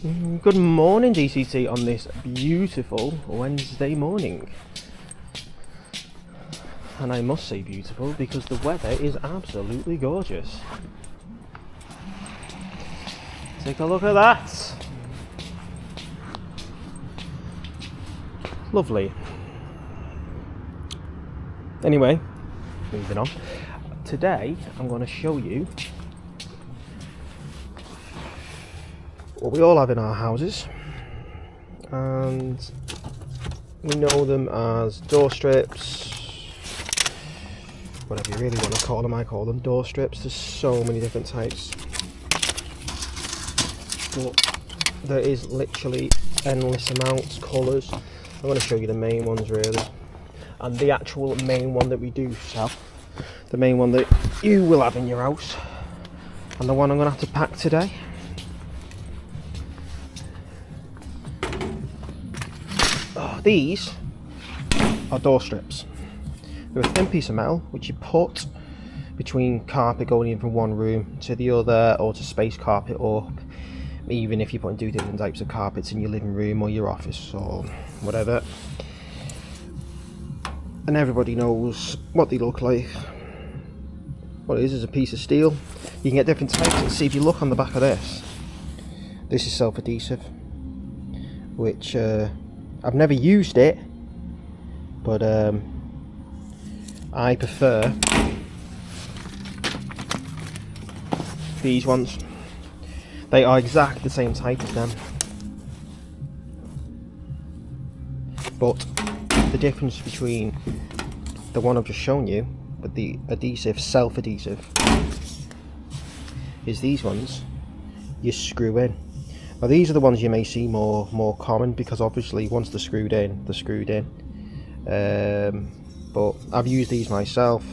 Good morning, DCT, on this beautiful Wednesday morning. And I must say beautiful because the weather is absolutely gorgeous. Take a look at that. Lovely. Anyway, moving on. Today I'm going to show you what we all have in our houses, and we know them as door strips, whatever you really want to call them. I call them door strips. There's so many different types, but there is literally endless amounts, colours. I'm going to show you the main ones really, and the actual main one that we do sell, the main one that you will have in your house, and the one I'm going to have to pack today. These are door strips. They're a thin piece of metal which you put between carpet going in from one room to the other, or to space carpet up, even if you're putting two different types of carpets in your living room or your office or whatever. And everybody knows what they look like. What it is a piece of steel. You can get different types, and see if you look on the back of this is self-adhesive, which I've never used it, but I prefer these ones. They are exactly the same type as them, but the difference between the one I've just shown you with the adhesive, self-adhesive, is these ones you screw in. Now these are the ones you may see more common, because obviously once they're screwed in, they're screwed in. But I've used these myself,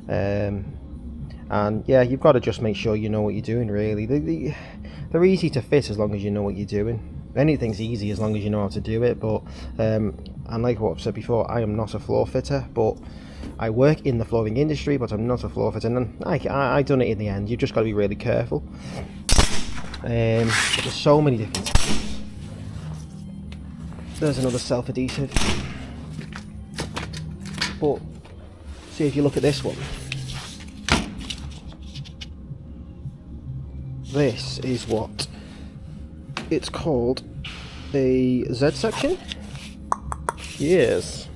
and yeah, you've got to just make sure you know what you're doing really. They're easy to fit as long as you know what you're doing. Anything's easy as long as you know how to do it, but and like what I've said before, I am not a floor fitter, but I work in the flooring industry, but I'm not a floor fitter, and I done it in the end. You've just got to be really careful. But there's so many different types. There's another self-adhesive, but see if you look at this one, this is what it's called, a Z section. Yes.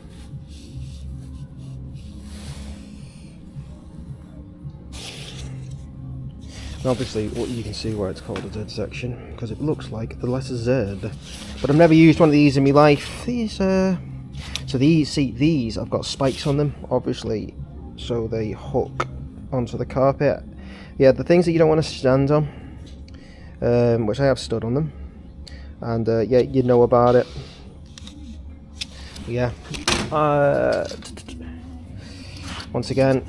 Obviously you can see why it's called a Z section, because it looks like the letter Z, but I've never used one of these in my life. These these I've got spikes on them, obviously, so they hook onto the carpet. Yeah, the things that you don't want to stand on, which I have stood on them, and yeah, you know about it. Yeah, once again,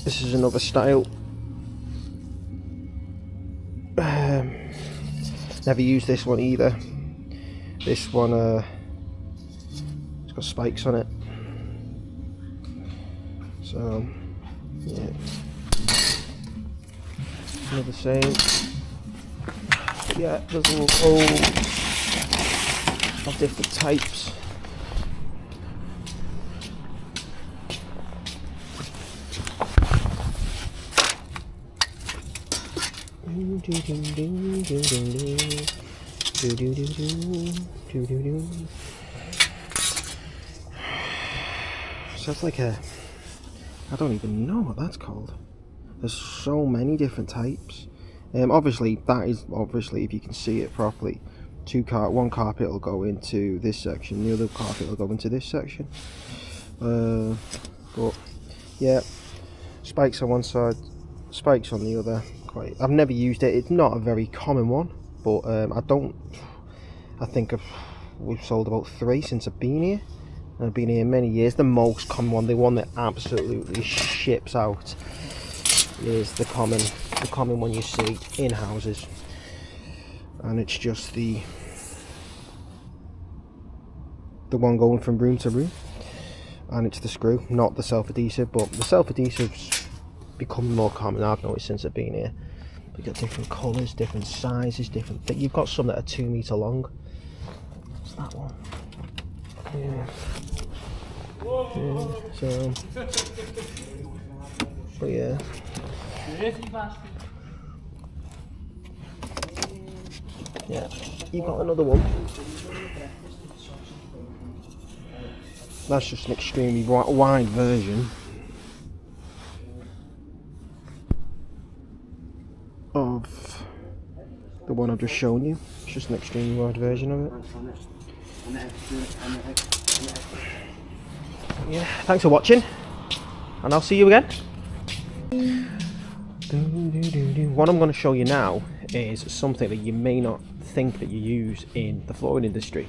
this is another style. Never used this one either. This one it's got spikes on it, so yeah, another same. Yeah, there's a whole of different types. So it's like a, I don't even know what that's called. There's so many different types. Obviously that is, obviously if you can see it properly, one carpet will go into this section, the other carpet will go into this section. But yeah, spikes on one side, spikes on the other. I've never used it. It's not a very common one, but I think we've sold about 3 since I've been here, and I've been here many years. The most common one, the one that absolutely ships out, is the common one you see in houses, and it's just the one going from room to room, and it's the screw, not the self-adhesive. But the self-adhesives become more common, I've noticed, since I've been here. You've got different colours, different sizes, different things. You've got some that are 2 metre long. What's that one? Yeah. So, but yeah. Yeah, you've got another one. That's just an extremely wide version of the one I've just shown you. It's just an extremely wide version of it. Yeah, thanks for watching, and I'll see you again. What I'm going to show you now is something that you may not think that you use in the flooring industry,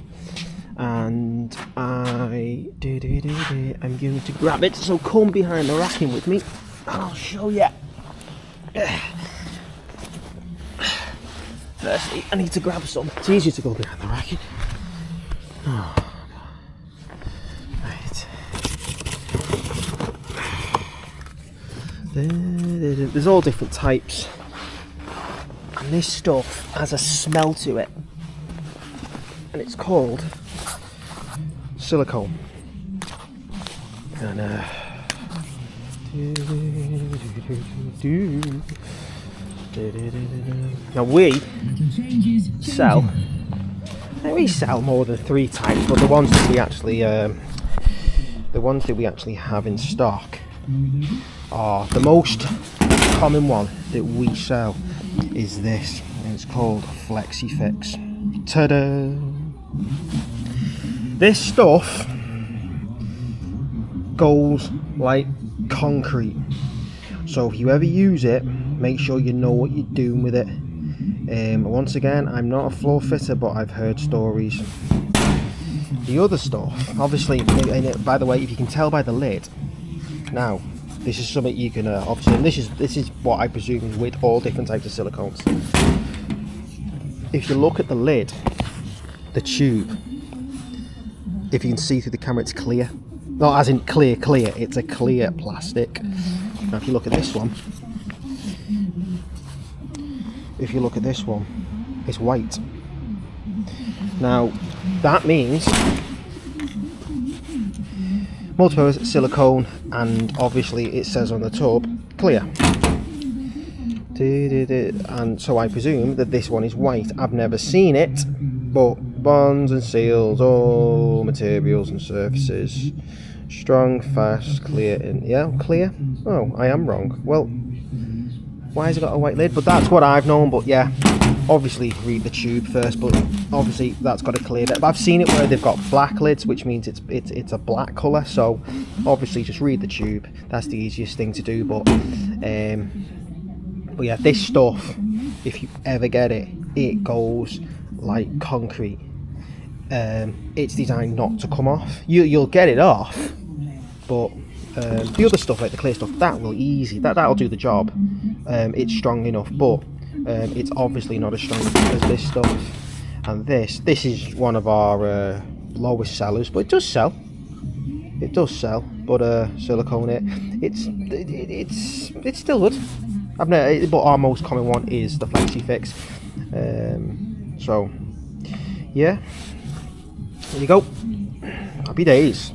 and I'm going to grab it, so come behind the racking with me and I'll show you. Firstly, I need to grab some. It's easier to go behind the racking. Oh. Right. There's all different types, and this stuff has a smell to it, and it's called silicone. And now we sell more than 3 types, but the ones that we actually have in stock are the most common one that we sell is this, and it's called Flexi Fix. Ta-da! This stuff goes like concrete, so if you ever use it, make sure you know what you're doing with it. Once again, I'm not a floor fitter, but I've heard stories. The other stuff, obviously, and by the way, if you can tell by the lid, now this is something you can obviously, and this is what I presume is with all different types of silicones. If you look at the lid, the tube, if you can see through the camera, it's clear. Not as in clear, it's a clear plastic. Now if you look at this one, it's white. Now that means multi-purpose silicone, and obviously it says on the tub clear. And so I presume that this one is white. I've never seen it, but bonds and seals all materials and surfaces. Strong, fast, clear, and yeah, clear. Oh, I am wrong. Well, why has it got a white lid? But that's what I've known. But yeah, obviously read the tube first. But obviously that's got a clear bit. But I've seen it where they've got black lids, which means it's a black colour. So obviously just read the tube. That's the easiest thing to do. But yeah, this stuff, if you ever get it, it goes like concrete. It's designed not to come off. You'll get it off, but the other stuff, like the clear stuff, that will that'll do the job. It's strong enough, but it's obviously not as strong as this stuff. And this is one of our lowest sellers, but it does sell. But silicone, it's still good. But our most common one is the Flexi Fix. So yeah, there you go. Happy days.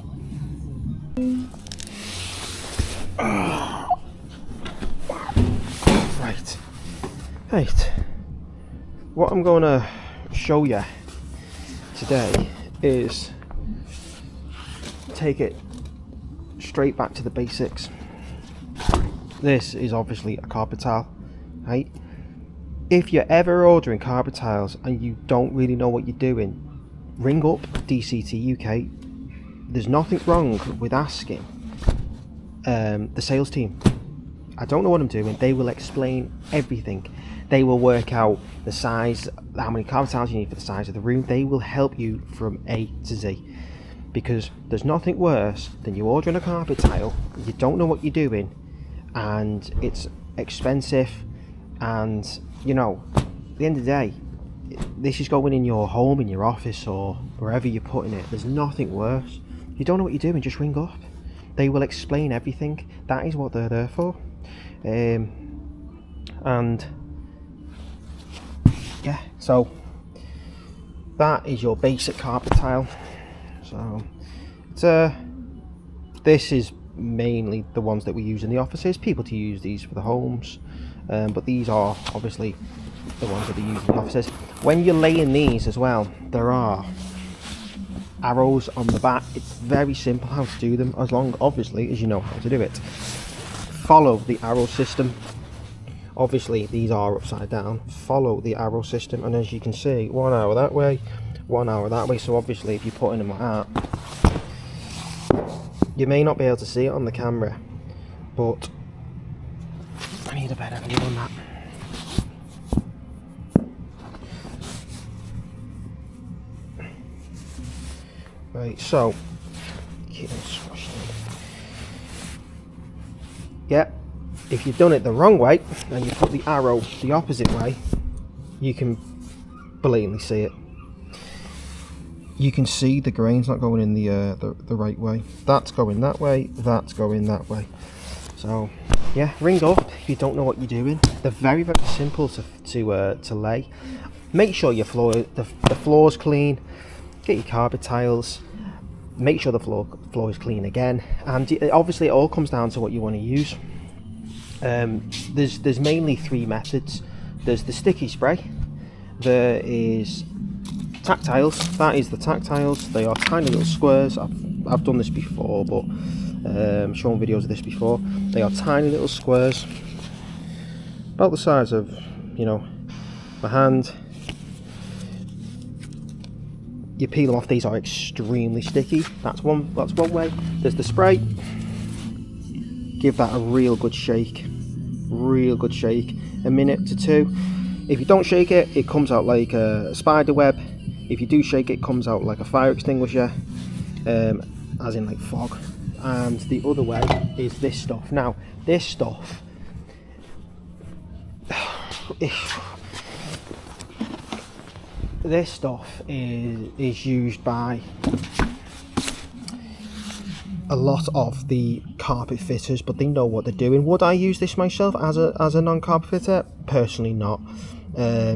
Right. What I'm going to show you today is take it straight back to the basics. This is obviously a carpet tile, right? If you're ever ordering carpet tiles and you don't really know what you're doing, ring up DCTUK. There's nothing wrong with asking the sales team. I don't know what I'm doing. They will explain everything. They will work out the size, how many carpet tiles you need for the size of the room. They will help you from A to Z, because there's nothing worse than you ordering a carpet tile, you don't know what you're doing, and it's expensive, and you know, at the end of the day, this is going in your home, in your office, or wherever you're putting it. There's nothing worse. You don't know what you're doing, just ring up. They will explain everything. That is what they're there for. And yeah, so that is your basic carpet tile. So this is mainly the ones that we use in the offices. People to use these for the homes, but these are obviously the ones that we use in the offices. When you're laying these as well, there are arrows on the back. It's very simple how to do them, as long obviously as you know how to do it. Follow the arrow system. Obviously these are upside down. Follow the arrow system, and as you can see, 1 arrow that way, 1 arrow that way. So obviously if you're putting them like that, you may not be able to see it on the camera, but I need a better view on that. Right, so yeah, if you've done it the wrong way and you put the arrow the opposite way, you can blatantly see it. You can see the grain's not going in the right way. That's going that way, that's going that way. So yeah, ring up if you don't know what you're doing. They're very, very simple to lay. Make sure your the floor's clean. Get your carpet tiles. Make sure the floor is clean again. And obviously it all comes down to what you want to use. There's mainly 3 methods. There's the sticky spray. There is tactiles. That is the tactiles. They are tiny little squares. I've done this before, but shown videos of this before. They are tiny little squares, about the size of, you know, my hand. You peel them off. These are extremely sticky. That's one way. There's the spray. Give that a real good shake. A minute to 2. If you don't shake it, it comes out like a spider web. If you do shake it, it comes out like a fire extinguisher, as in like fog. And the other way is this stuff. Now, this stuff, is used by a lot of the carpet fitters, but they know what they're doing. Would I use this myself as a non-carpet fitter? Personally not,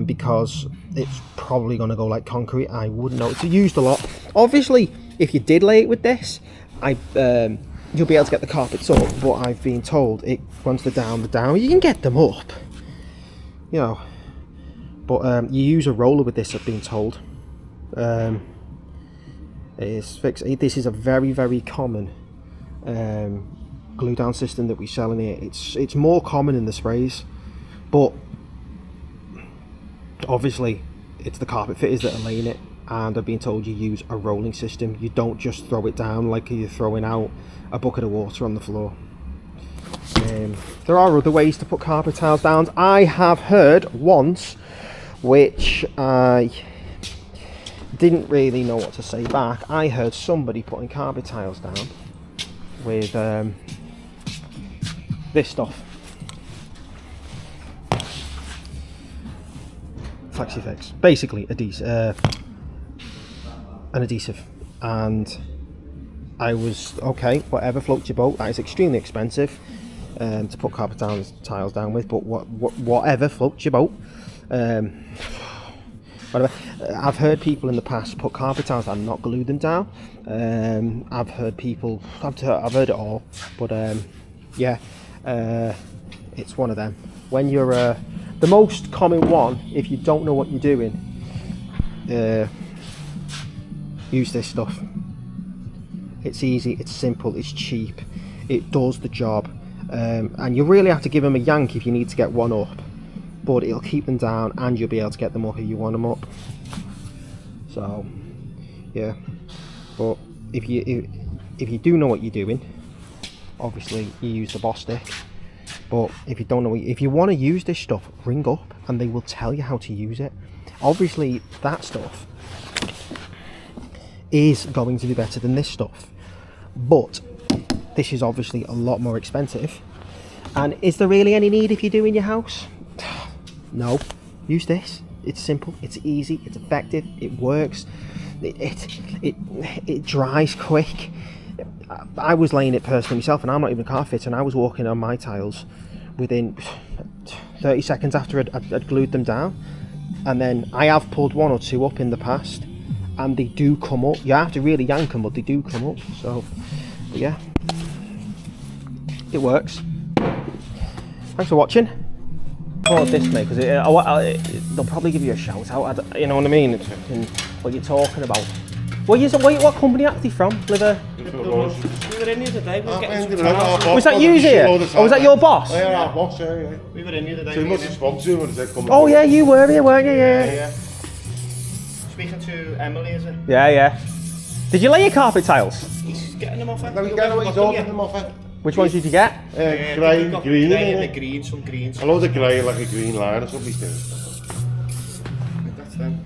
because it's probably going to go like concrete. I wouldn't know. It's used a lot. Obviously, if you did lay it with this, you'll be able to get the carpets up, but I've been told it once they're down, you can get them up, you know. But you use a roller with this, I've been told. This is a very, very common glue down system that we sell in here. It's more common in the sprays, but obviously it's the carpet fitters that are laying it, and I've been told you use a rolling system. You don't just throw it down like you're throwing out a bucket of water on the floor. There are other ways to put carpet tiles down. I have heard once, which I didn't really know what to say back. I heard somebody putting carpet tiles down with this stuff, Flexifix, basically an adhesive, and I was okay, whatever floats your boat. That is extremely expensive to put carpet tiles down with, but whatever floats your boat. Whatever. I've heard people in the past put carpet tiles and not glue them down. I've heard it all, but yeah, it's one of them. When you're the most common one, if you don't know what you're doing, use this stuff. It's easy, it's simple, it's cheap, it does the job, and you really have to give them a yank if you need to get one up, but it'll keep them down and you'll be able to get them up if you want them up. So yeah, but if you do know what you're doing, obviously you use the boss stick. But if you don't know, if you want to use this stuff, ring up and they will tell you how to use it. Obviously that stuff is going to be better than this stuff, but this is obviously a lot more expensive. And is there really any need if you do in your house? No, use this. It's simple, it's easy, it's effective, it works, it dries quick. I was laying it personally myself, and I'm not even a carpet fitter, and I was walking on my tiles within 30 seconds after I'd glued them down. and then I have pulled 1 or 2 up in the past, and they do come up. You have to really yank them, but they do come up. So, but yeah, it works. Thanks for watching. Oh, this mate, because they'll probably give you a shout out. You know what I mean? It's what you're talking about. What company are they from? Liver? We were in the other day. Was that you here? Or was that your boss? Yeah, our boss. Yeah. We were in the other day. So you must have spoken to him when he said come. Oh yeah, you were here, weren't you? Yeah. Speaking to Emily, is it? Yeah. Did you lay your carpet tiles? He's getting them off. No, he's getting them off. Which ones did you get? Grey, green. Grey and the green, some greens. I love the grey, like a green line or something. That's them.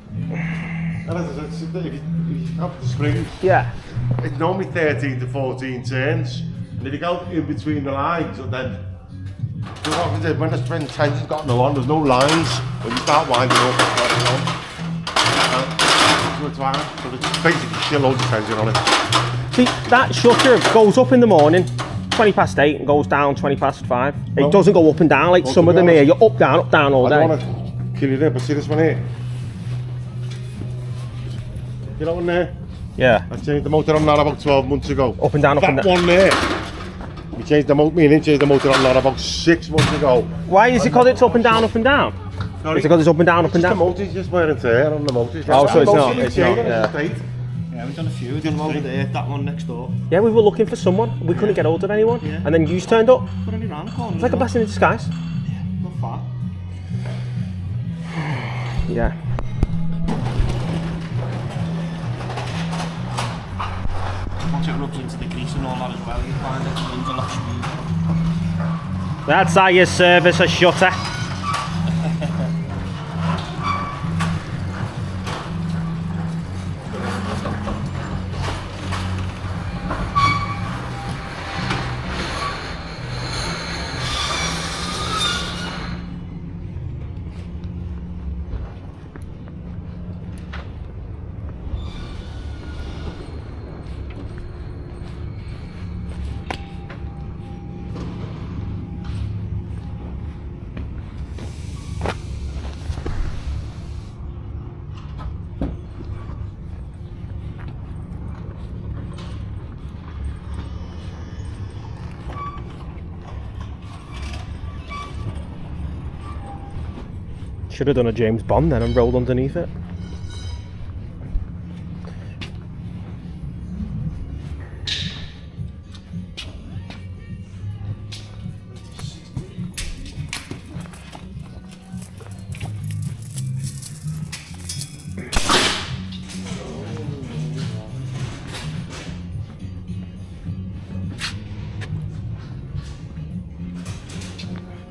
And as I said, if you have the springs, Yeah. it's normally 13 to 14 turns. And if you go in between the lines, then what happens is when the spring tension's gotten along, there's no lines. When you start winding up, it's not along. So it's fine. So it's basically still loads of tension on it. See, that shutter goes up in the morning, 20 past 8, and goes down 20 past 5. It doesn't go up and down like some of them here. You're up, down all day. I don't want to kill you there, but see this one here? You know one there? Yeah. I changed the motor on that about 12 months ago. Up and down, up and down. That one there. We changed the motor, me and him changed the motor on that about 6 months ago. Why is it because it's up and down, up and down? Sorry? Is it because it's up and down, up and The down? motor's just wear and tear on the motor. Oh, so it's not, Yeah. Yeah, we've done a few. We've done over there, that one next door. Yeah, we were looking for someone. We couldn't get hold of anyone. Yeah. And then you turned up. We're only round the corner. It's like a blessing in disguise. Not far. Yeah. Once it rubs into the grease and all that as well, you find it runs a lot smoother. That's how you service a shutter. Should have done a James Bond then and rolled underneath it.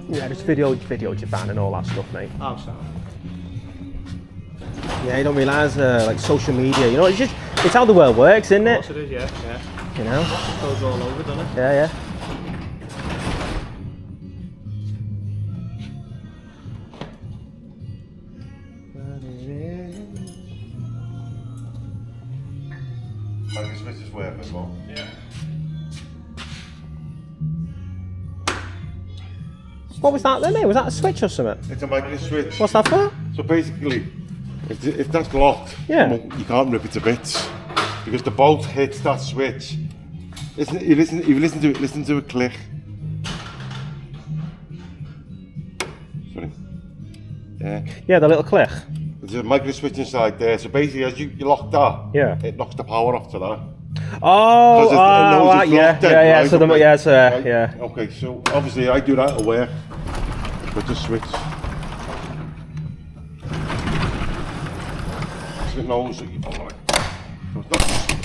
Yeah, just video Japan and all that stuff, mate. Oh, sorry. Yeah, you don't realise like social media. You know, it's how the world works, isn't Of it? course it is, yeah. You know. It goes all over, doesn't it? Yeah. Micro switch is working as well. Yeah. What was that then, mate? Was that a switch or something? It's a micro switch. What's that for? So basically, if that's locked, Yeah. you can't rip it to bits because the bolt hits that switch. You listen to it. Listen to it click. Sorry. Yeah, the little click. There's a micro switch inside there. So basically, as you lock that, Yeah. it knocks the power off to that. Oh, It knows it's yeah. locked then, right? So Okay. Right? yeah. Okay, so obviously I do that at work with the switch. So it knows that you follow it.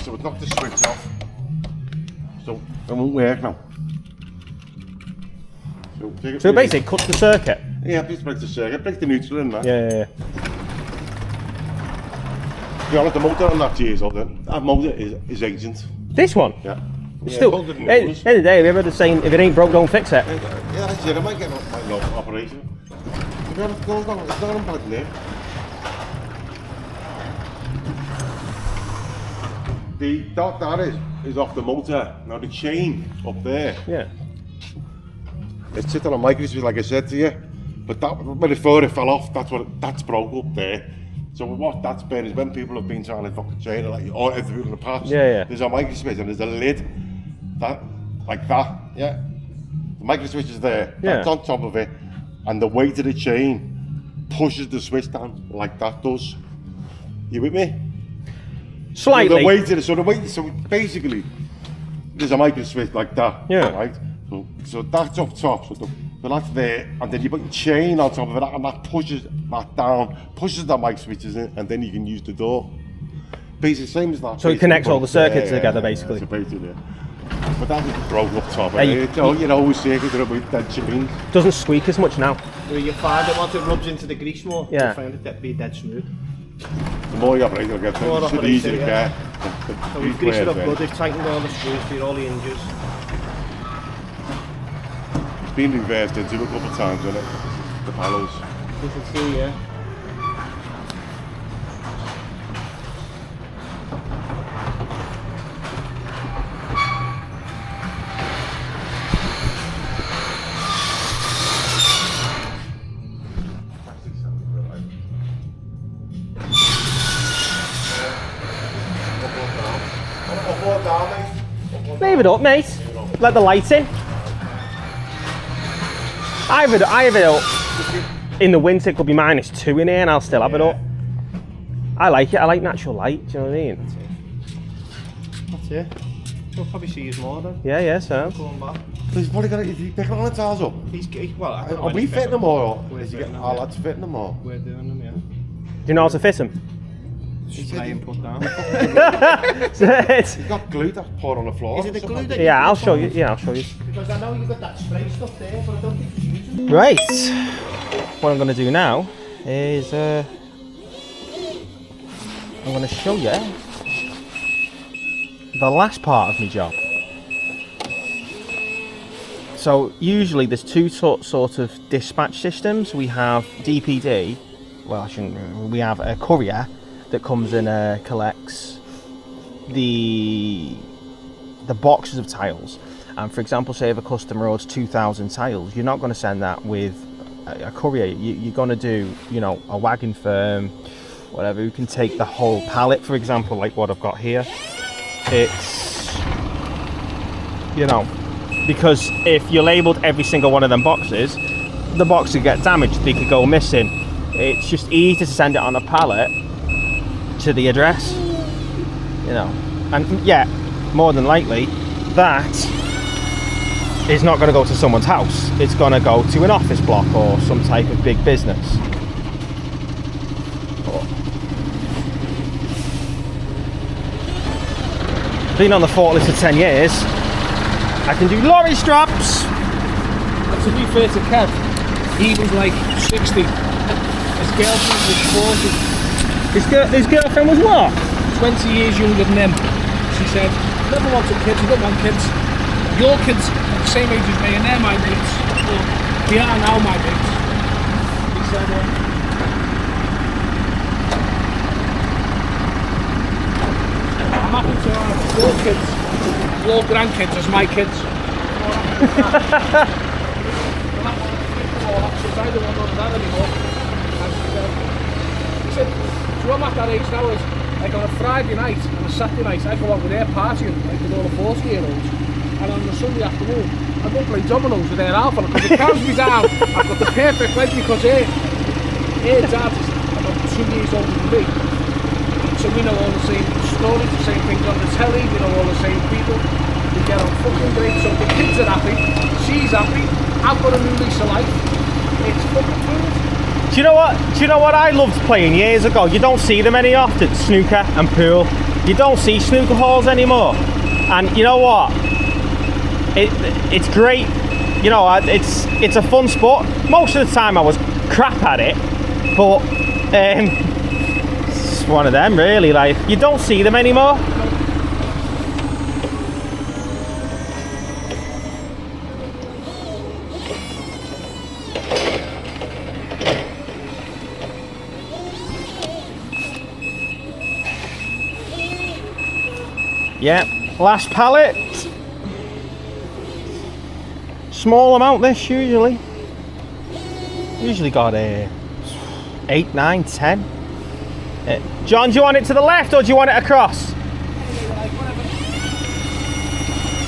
So it's knocked the switch off. So it won't work now. So basically, it cuts the circuit. Yeah, it breaks the circuit, breaks the neutral in that. Yeah. To be honest, the motor on that years old. That motor is ancient. This one. Yeah. It's Yeah, still. older than At the yours. end of the day, have you ever heard the saying, if it ain't broke, don't fix it? Yeah, that's it. I might get my operation. To be honest, it's not unbad there. The dot that is off the motor. Now the chain up there, Yeah. it's sitting on a micro switch, like I said to you. But that, when it fell off, that's broke up there. So what that's been is when people have been trying to fucking chain it, like all everything in the past. Yeah. There's a micro switch and there's a lid, that like that. Yeah. The micro switch is there. Yeah. That's on top of it, and the weight of the chain pushes the switch down like that does. You with me? Slightly. So the weight. So basically, there's a micro switch like that. Yeah. Right. So that's up top. So that's there, and then you put your chain on top of it, and that pushes that down, pushes the mic switches in, and then you can use the door. Basically, same as that. So it connects all the circuits together, basically. So basically, but that was broke up top. Hey, You know, circuits are with dead chains. Doesn't squeak as much now. You find it once it rubs into the grease more, Yeah. you find it to be dead smooth. The more you operate, you'll get More it. It's easier to operation, get. So we've greased it up good, they've tightened all the screws for all the hinges. It's been reversed into a couple of times, isn't it? The panels. You can see, yeah. Leave it up, mate. Let the light in. I have it up. In the winter, it could be -2 in here, and I'll still have it up. I like it. I like natural light. Do you know what I mean? That's it. We'll probably see you more then. Yeah. So. Going back. He's probably got it. Is he picking all the tiles up? Well, I don't know Are when we he's fitting them all? We're Is he fitting getting them, our lads fitting them all? We're doing them, yeah. Do you know how to fit them? Spray and put down. It's- He's got glue that's poured on the floor. Is it the glue that yeah, I'll show you. Yeah, I'll show you. Because I know you've got that spray stuff there, but I don't think you use it. Right. What I'm going to do now is I'm going to show you the last part of my job. So usually there's two sort of dispatch systems. We have DPD. Well, we have a courier that comes and collects the boxes of tiles. And for example, say if a customer orders 2,000 tiles, you're not going to send that with a courier. You're going to do, you know, a wagon firm, whatever, who can take the whole pallet, for example, like what I've got here. It's, you know, because if you labelled every single one of them boxes, the box could get damaged, they could go missing. It's just easy to send it on a pallet to the address, you know. And yeah, more than likely, that is not going to go to someone's house. It's going to go to an office block or some type of big business. Been on the forklift for 10 years. I can do lorry straps. And to be fair to Kev, he was like 60. His girlfriend was 40. His girlfriend was what? 20 years younger than him. She said, never wanted kids, you don't want kids. Your kids are the same age as me and they're my mates. But they are now my mates. He said, I'm happy to have your kids, your grandkids as my kids. I don't want none of that anymore. And he said, so I'm at that age now is, like on a Friday night and a Saturday night, I go out with their partying, like with all the 40-year-olds. And on a Sunday afternoon, I go play dominoes with their alpha because it calms me down. I've got the perfect wedge because her dad is about 2 years older than me. So we know all the same stories, the same things on the telly, we know all the same people. We get on fucking great, so the kids are happy, she's happy, I've got a new lease of life. It's fucking brilliant. Do you know what? Do you know what I loved playing years ago? You don't see them any often. Snooker and pool. You don't see snooker halls anymore. And you know what? It's great. You know, it's a fun sport. Most of the time I was crap at it, but it's one of them really. Like you don't see them anymore. Yeah, last pallet. Small amount this usually. Usually got 8, 9, 10. John, do you want it to the left or do you want it across? I'm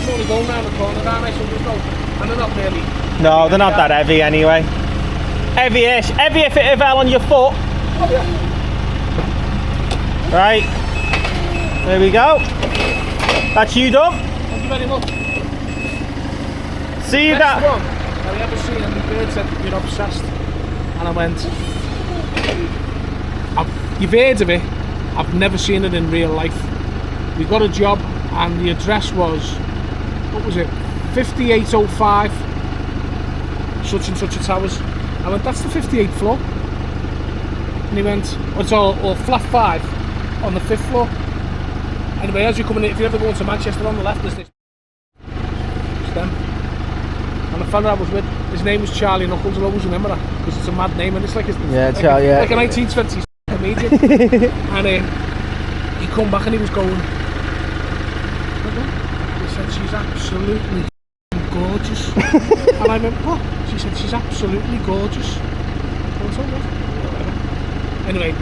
only going round the corner, aren't I? So there's no, and they're not really. No, they're not that heavy anyway. Heavy-ish. Heavy if it fell on your foot. Oh, yeah. Right. There we go. That's you done. Thank you very much. See you Next that. one I ever seen, and the bird said, you're obsessed. And I went, you've heard of it, I've never seen it in real life. We got a job and the address was, what was it, 5805 such and such a towers. I went, that's the 58th floor. And he went, oh, it's all flat 5 on the 5th floor. Anyway, as you're coming in, if you're ever going to Manchester, on the left is this. It's them. And the fella I was with, his name was Charlie Knuckles. I'll always remember that because it's a mad name and it's like a, Yeah, like, Charlie, yeah. like a 1920s comedian. And he come back and he was going, he said, she's absolutely gorgeous. And I went, what? She said, she's absolutely gorgeous. I went, oh, what? Whatever. Anyway,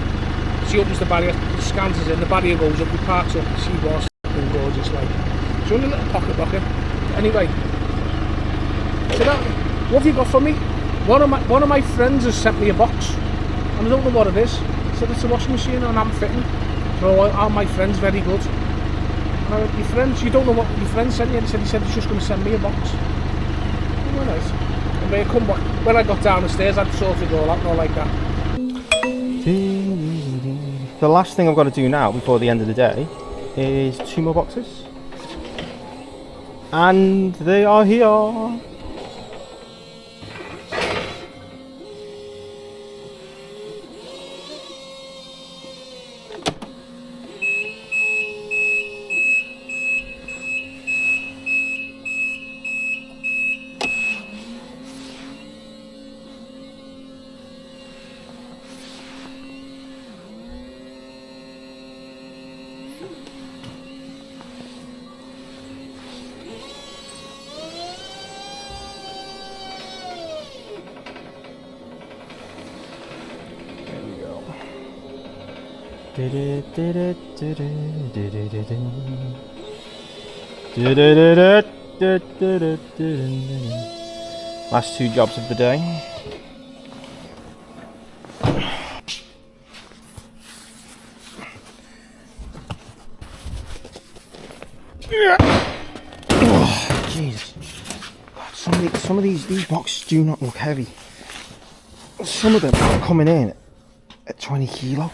she opens the barrier, scans us in, the barrier goes up, we parks up, she was fucking gorgeous, like. She's only a little pocket rocket. Anyway, I said, what have you got for me? One of my friends has sent me a box, and I don't know what it is. He said, it's a washing machine and I'm fitting. So are my friends very good? And I went, your friends? You don't know what your friend sent you? And he said he's just going to send me a box. Oh, nice. And when I come back, when I got down the stairs, I'd sort it all out, not like that. The last thing I've got to do now before the end of the day is 2 more boxes. And they are here. Last 2 jobs of the day. Oh, Jesus. Some of these boxes do not look heavy. Some of them are coming in at 20 kilo.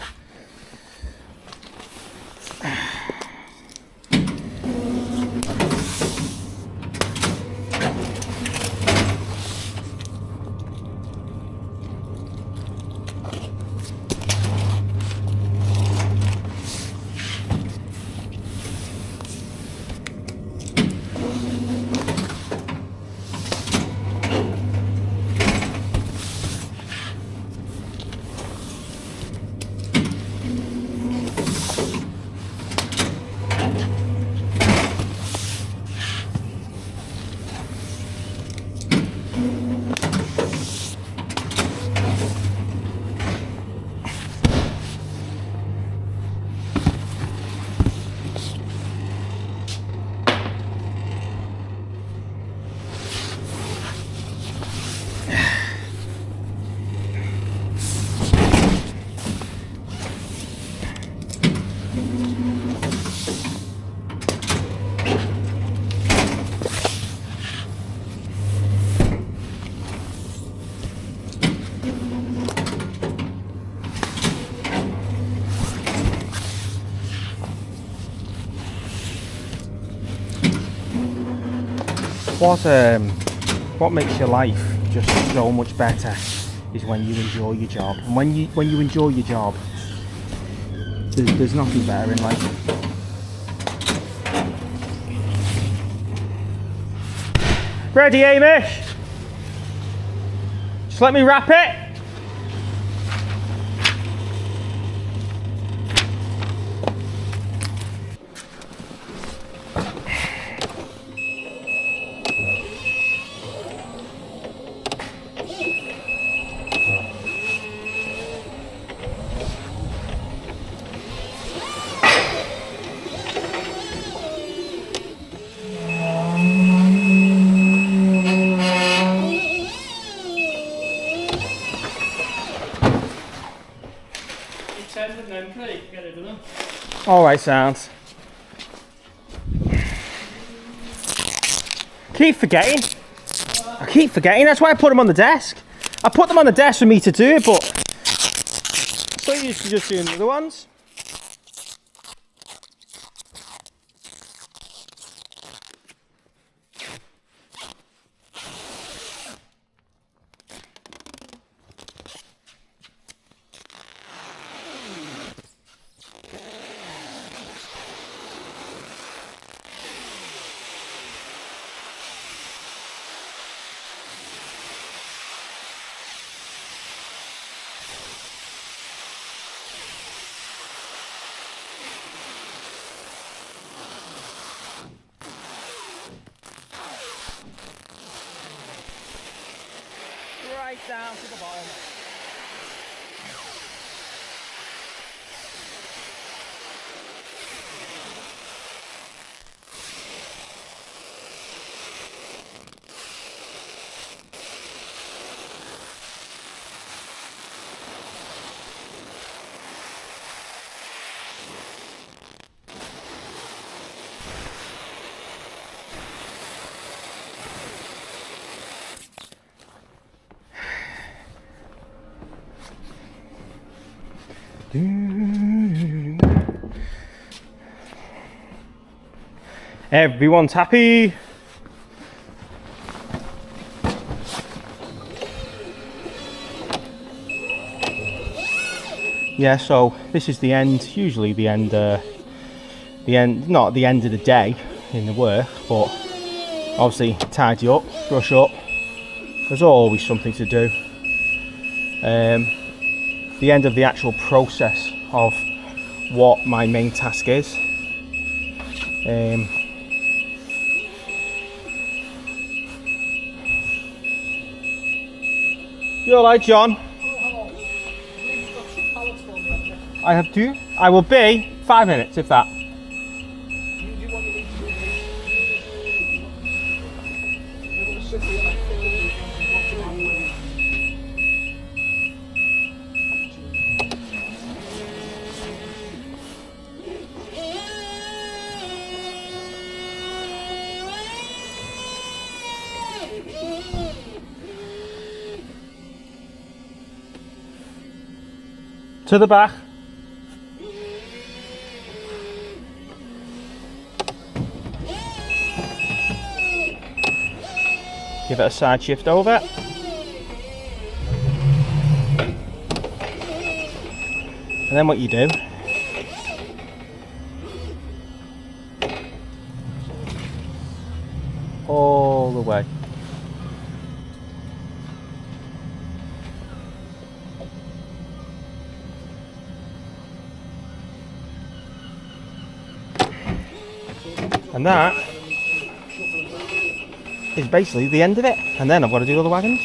What makes your life just so much better is when you enjoy your job. And when you enjoy your job, there's nothing better in life. Ready, Amish? Just let me wrap it. send them then, Craig, get rid of them. Alright, sounds. Keep forgetting. I keep forgetting, that's why I put them on the desk. I put them on the desk for me to do it, but I'm so used to just doing the other ones. Right down to the bottom. Everyone's happy. Yeah, so this is the end, usually the end, not the end of the day in the work, but obviously tidy up, brush up, there's always something to do. The end of the actual process of what my main task is. You alright, John? I have two. I will be 5 minutes, if that. To the back. Give it a side shift over. And then what you do, all the way. And that is basically the end of it. And then I've got to do all the wagons.